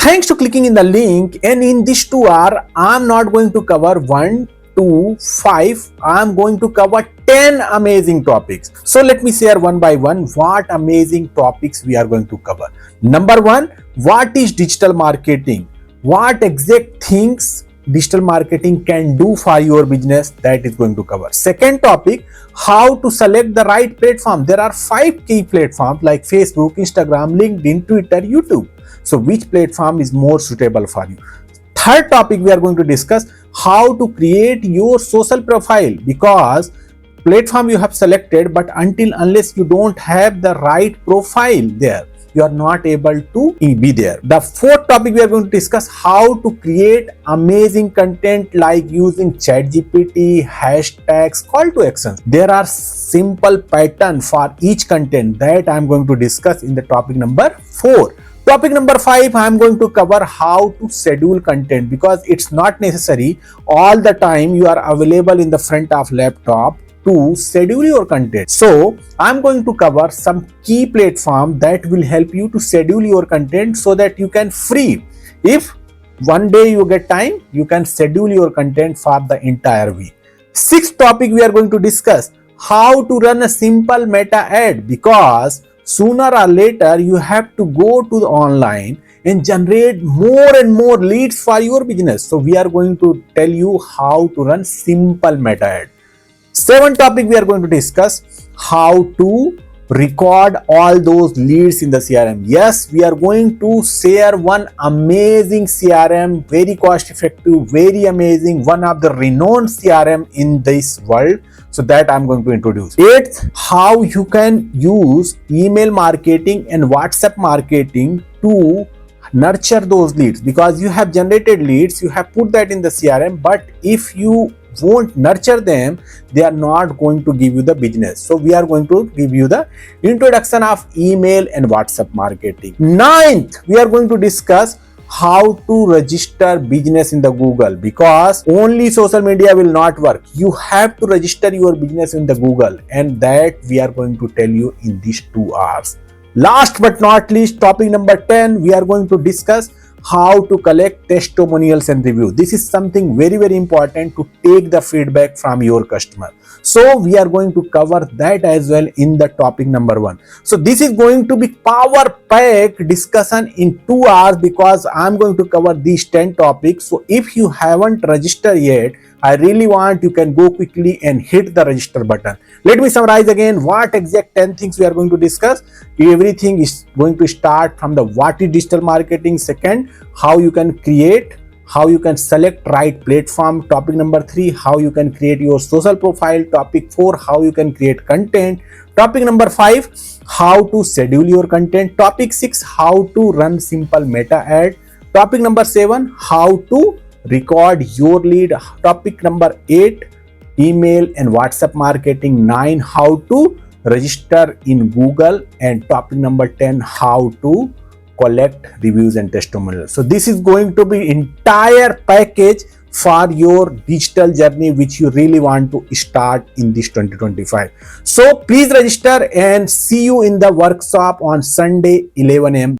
Thanks to clicking in the link, and in this 2 hour, I'm not going to cover 1, 2, 5. I'm going to cover 10 amazing topics. So let me share one by one what amazing topics we are going to cover. Number one, what is digital marketing? What exact things digital marketing can do for your business, that is going to cover. Second topic, how to select the right platform. There are 5 key platforms like Facebook, Instagram, LinkedIn, Twitter, YouTube. So which platform is more suitable for you? Third topic, we are going to discuss how to create your social profile, because platform you have selected, but unless you don't have the right profile there, you are not able to be there. The fourth topic, we are going to discuss how to create amazing content like using ChatGPT, hashtags, call to actions. There are simple pattern for each content that I am going to discuss in the topic number 4. Topic number 5, I am going to cover how to schedule content, because it's not necessary all the time you are available in the front of laptop to schedule your content. So I'm going to cover some key platform that will help you to schedule your content so that you can free. If one day you get time, you can schedule your content for the entire week. Sixth topic, we are going to discuss how to run a simple meta ad, because sooner or later you have to go to the online and generate more and more leads for your business. So we are going to tell you how to run simple meta ad. Seventh topic, we are going to discuss how to record all those leads in the CRM. Yes, we are going to share one amazing CRM, very cost effective, very amazing, one of the renowned CRM in this world. So that I'm going to introduce. Eighth, how you can use email marketing and WhatsApp marketing to nurture those leads, because you have generated leads, you have put that in the CRM, but if you won't nurture them, they are not going to give you the business. So we are going to give you the introduction of email and WhatsApp marketing. Ninth, we are going to discuss how to register business in the Google, because only social media will not work. You have to register your business in the Google, and that we are going to tell you in these 2 hours. Last but not least, topic number 10, we are going to discuss how to collect testimonials and review. This is something very, very important to take the feedback from your customer. So we are going to cover that as well in the topic number 1. So this is going to be power packed discussion in 2 hours, because I'm going to cover these 10 topics. So if you haven't registered yet, I really want you can go quickly and hit the register button. Let me summarize again what exact 10 things we are going to discuss. Everything is going to start from the what is digital marketing. Second, how you can create, how you can select right platform. Topic number 3, how you can create your social profile. Topic 4, how you can create content. Topic number 5, how to schedule your content. Topic 6, how to run simple meta ad. Topic number 7, how to record your lead. Topic number 8, email and WhatsApp marketing. 9, how to register in Google. And topic number 10, how to collect reviews and testimonials. So this is going to be entire package for your digital journey which you really want to start in this 2025. So please register and see you in the workshop on Sunday 11 a.m.